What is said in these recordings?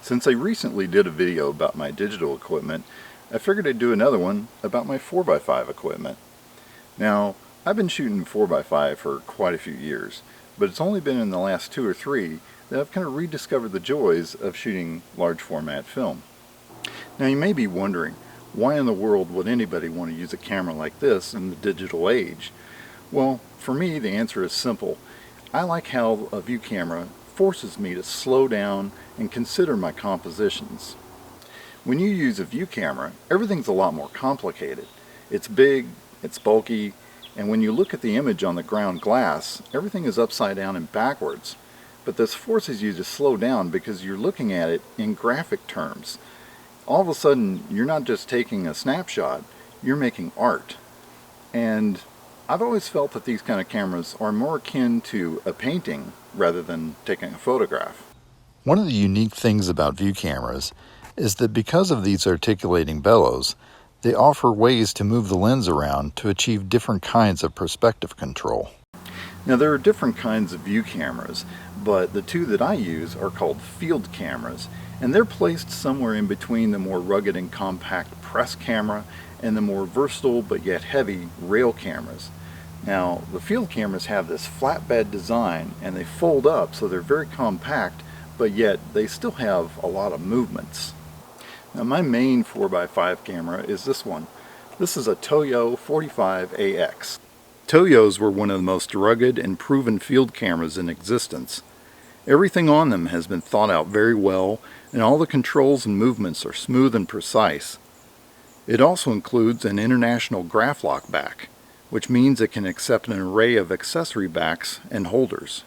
Since I recently did a video about my digital equipment, I figured I'd do another one about my 4x5 equipment. Now, I've been shooting 4x5 for quite a few years, but it's only been in the last 2 or 3 that I've kind of rediscovered the joys of shooting large format film. Now you may be wondering, why in the world would anybody want to use a camera like this in the digital age? Well, for me the answer is simple. I like how a view camera forces me to slow down and consider my compositions. When you use a view camera, everything's a lot more complicated. It's big, it's bulky, and when you look at the image on the ground glass, everything is upside down and backwards. But this forces you to slow down because you're looking at it in graphic terms. All of a sudden, you're not just taking a snapshot, you're making art. And I've always felt that these kind of cameras are more akin to a painting rather than taking a photograph. One of the unique things about view cameras is that because of these articulating bellows, they offer ways to move the lens around to achieve different kinds of perspective control. Now there are different kinds of view cameras, but the two that I use are called field cameras, and they're placed somewhere in between the more rugged and compact press camera and the more versatile but yet heavy rail cameras. Now the field cameras have this flatbed design and they fold up, so they're very compact, but yet they still have a lot of movements. Now my main 4x5 camera is this one. This is a Toyo 45AX. Toyos were one of the most rugged and proven field cameras in existence. Everything on them has been thought out very well, and all the controls and movements are smooth and precise. It also includes an international Graflock back, which means it can accept an array of accessory backs and holders.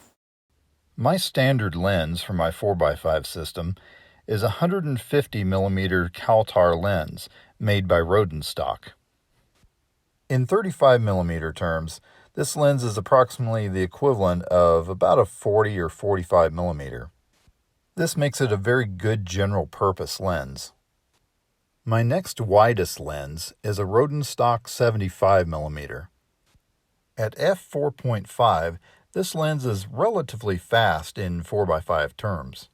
My standard lens for my 4x5 system is a 150mm Kaltar lens made by Rodenstock. In 35mm terms, this lens is approximately the equivalent of about a 40 or 45mm. This makes it a very good general purpose lens. My next widest lens is a Rodenstock 75mm. At f4.5, this lens is relatively fast in 4x5 terms.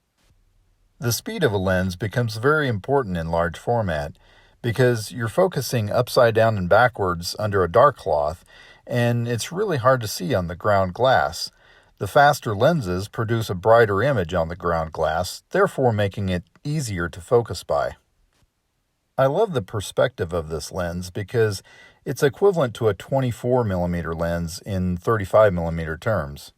The speed of a lens becomes very important in large format because you're focusing upside down and backwards under a dark cloth, and it's really hard to see on the ground glass. The faster lenses produce a brighter image on the ground glass, therefore making it easier to focus by. I love the perspective of this lens because it's equivalent to a 24mm lens in 35mm terms.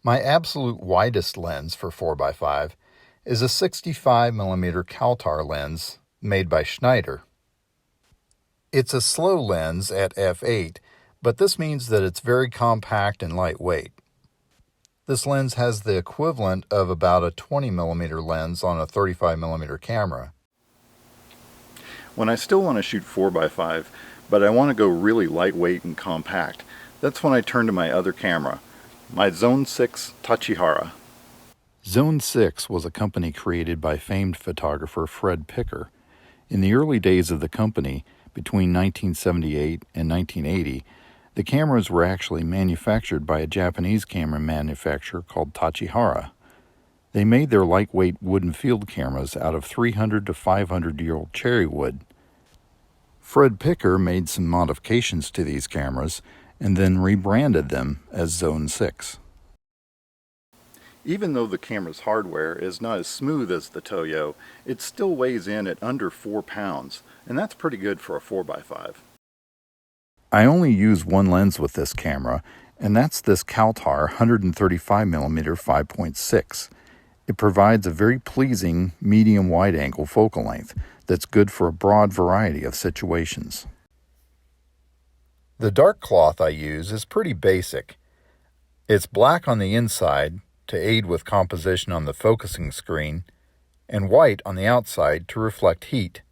My absolute widest lens for 4x5 is a 65mm Kaltar lens made by Schneider. It's a slow lens at f8, but this means that it's very compact and lightweight. This lens has the equivalent of about a 20mm lens on a 35mm camera. When I still want to shoot 4x5, but I want to go really lightweight and compact, that's when I turn to my other camera, my Zone 6 Tachihara. Zone 6 was a company created by famed photographer Fred Picker. In the early days of the company, between 1978 and 1980, the cameras were actually manufactured by a Japanese camera manufacturer called Tachihara. They made their lightweight wooden field cameras out of 300 to 500-year-old cherry wood. Fred Picker made some modifications to these cameras and then rebranded them as Zone 6. Even though the camera's hardware is not as smooth as the Toyo, it still weighs in at under 4 pounds, and that's pretty good for a 4x5. I only use one lens with this camera, and that's this Kaltar 135mm 5.6. It provides a very pleasing medium wide-angle focal length that's good for a broad variety of situations. The dark cloth I use is pretty basic. It's black on the inside to aid with composition on the focusing screen, and white on the outside to reflect heat.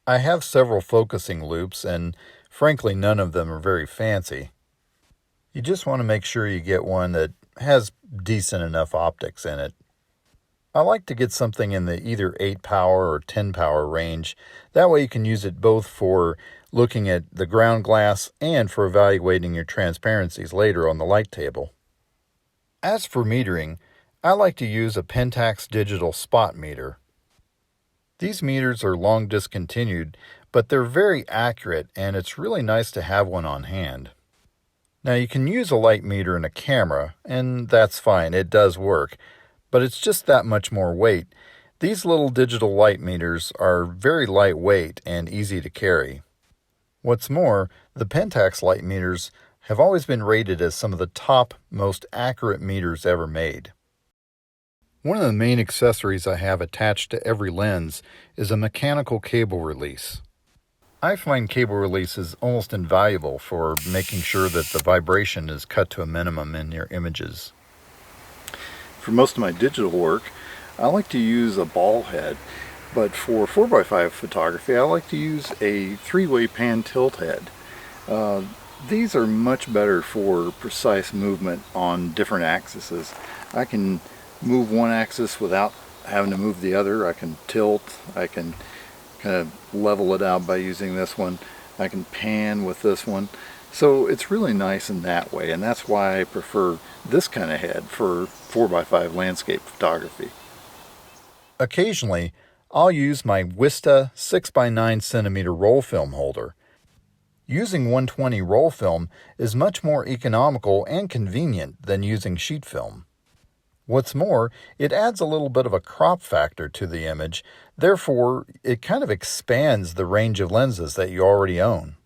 I have several focusing loops, and frankly none of them are very fancy. You just want to make sure you get one that has decent enough optics in it. I like to get something in the either 8 power or 10 power range. That way you can use it both for looking at the ground glass and for evaluating your transparencies later on the light table. As for metering, I like to use a Pentax digital spot meter. These meters are long discontinued, but they're very accurate, and it's really nice to have one on hand. Now you can use a light meter in a camera, and that's fine, it does work, but it's just that much more weight. These little digital light meters are very lightweight and easy to carry. What's more, the Pentax light meters have always been rated as some of the top, most accurate meters ever made. One of the main accessories I have attached to every lens is a mechanical cable release. I find cable releases almost invaluable for making sure that the vibration is cut to a minimum in your images. For most of my digital work, I like to use a ball head, but for 4x5 photography I like to use a 3-way pan tilt head. These are much better for precise movement on different axes. I can move one axis without having to move the other. I can tilt, I can kind of level it out by using this one, I can pan with this one. So it's really nice in that way, and that's why I prefer this kind of head for 4x5 landscape photography. Occasionally, I'll use my Wista 6x9 centimeter roll film holder. Using 120 roll film is much more economical and convenient than using sheet film. What's more, it adds a little bit of a crop factor to the image, therefore it kind of expands the range of lenses that you already own.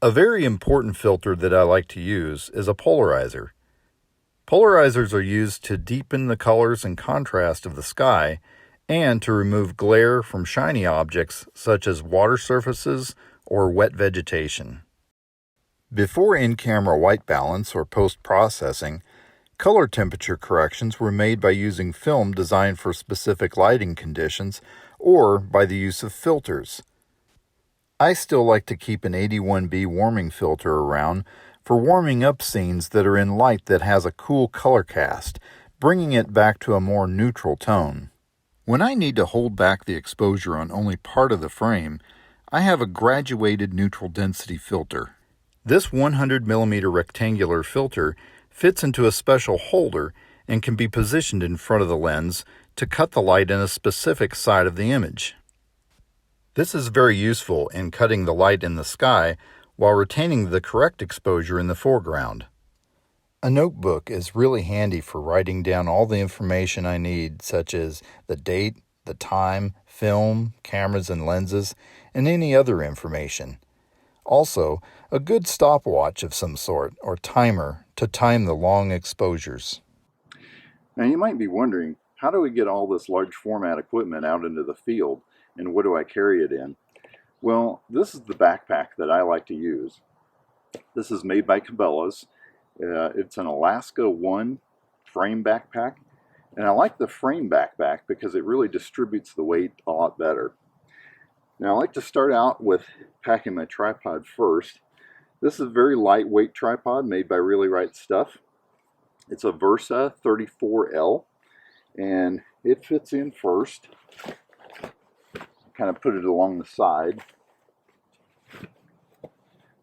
A very important filter that I like to use is a polarizer. Polarizers are used to deepen the colors and contrast of the sky and to remove glare from shiny objects such as water surfaces or wet vegetation. Before in-camera white balance or post-processing, color temperature corrections were made by using film designed for specific lighting conditions or by the use of filters. I still like to keep an 81B warming filter around for warming up scenes that are in light that has a cool color cast, bringing it back to a more neutral tone. When I need to hold back the exposure on only part of the frame, I have a graduated neutral density filter. This 100mm rectangular filter fits into a special holder and can be positioned in front of the lens to cut the light in a specific side of the image. This is very useful in cutting the light in the sky while retaining the correct exposure in the foreground. A notebook is really handy for writing down all the information I need, such as the date, the time, film, cameras and lenses, and any other information. Also, a good stopwatch of some sort, or timer, to time the long exposures. Now you might be wondering, how do we get all this large format equipment out into the field, and what do I carry it in? Well, this is the backpack that I like to use. This is made by Cabela's. It's an Alaska One frame backpack, and I like the frame backpack because it really distributes the weight a lot better. Now I like to start out with packing my tripod first. This is a very lightweight tripod made by Really Right Stuff. It's a Versa 34L, and it fits in first. Kind of put it along the side.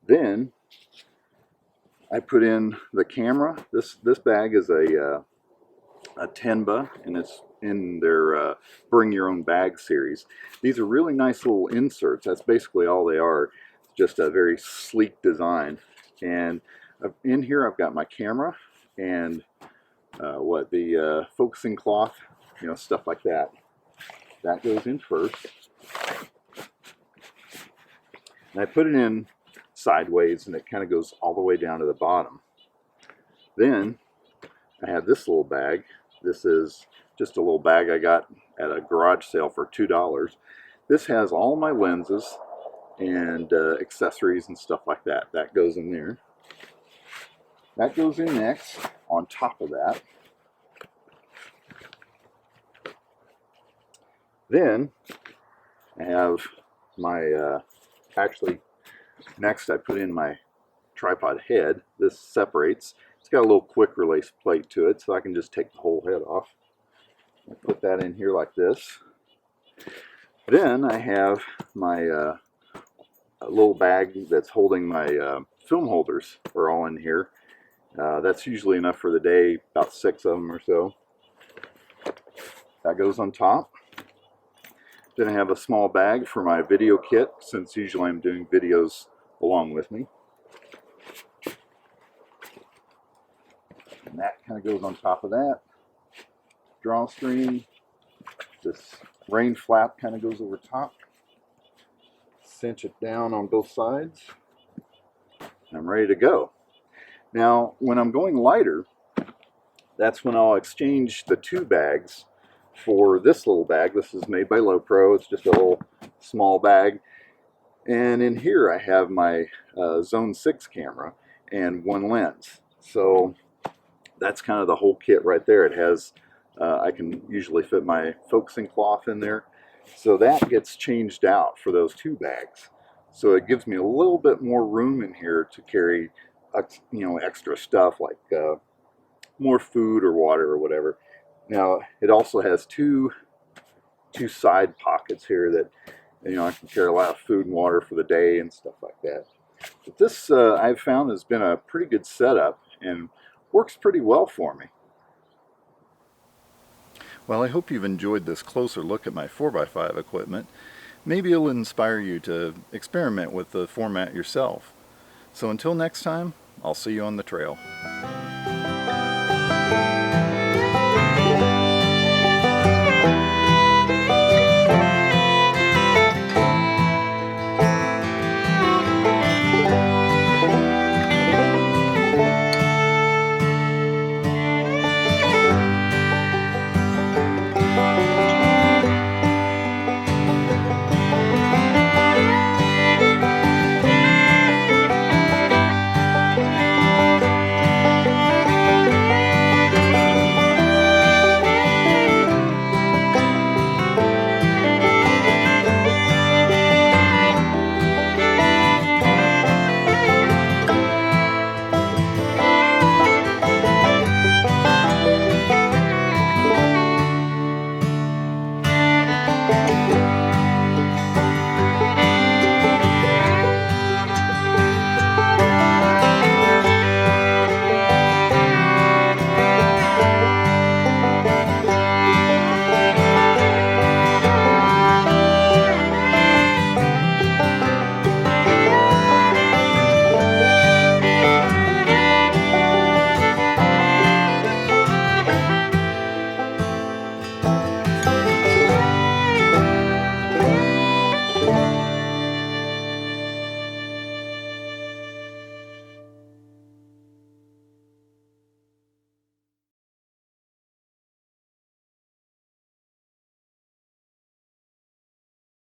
Then I put in the camera. This bag is a Tenba, and it's in their Bring Your Own Bag series. These are really nice little inserts. That's basically all they are. Just a very sleek design. And in here I've got my camera and the focusing cloth, stuff like that. That goes in first. And I put it in sideways, and it kind of goes all the way down to the bottom. Then I have this little bag. This is just a little bag I got at a garage sale for $2. This has all my lenses, and accessories and stuff like that. That goes in there. That goes in next. On top of that, then I have my, actually next I put in my tripod head. This separates. It's got a little quick release plate to it, so I can just take the whole head off. I put that in here like this. Then I have my little bag that's holding my film holders are all in here. That's usually enough for the day, about 6 of them or so. That goes on top. Then I have a small bag for my video kit, since usually I'm doing videos along with me. And that kind of goes on top of that. Drawstring. This rain flap kind of goes over top. Cinch it down on both sides. I'm ready to go. Now, when I'm going lighter, that's when I'll exchange the 2 bags for this little bag. This is made by Lowepro. It's just a little small bag. And in here I have my Zone 6 camera and 1 lens. So that's kind of the whole kit right there. It has, I can usually fit my focusing cloth in there. So that gets changed out for those 2 bags. So it gives me a little bit more room in here to carry, extra stuff like more food or water or whatever. Now it also has two side pockets here that I can carry a lot of food and water for the day and stuff like that. But this I've found has been a pretty good setup and works pretty well for me. Well, I hope you've enjoyed this closer look at my 4x5 equipment. Maybe it'll inspire you to experiment with the format yourself. So until next time, I'll see you on the trail.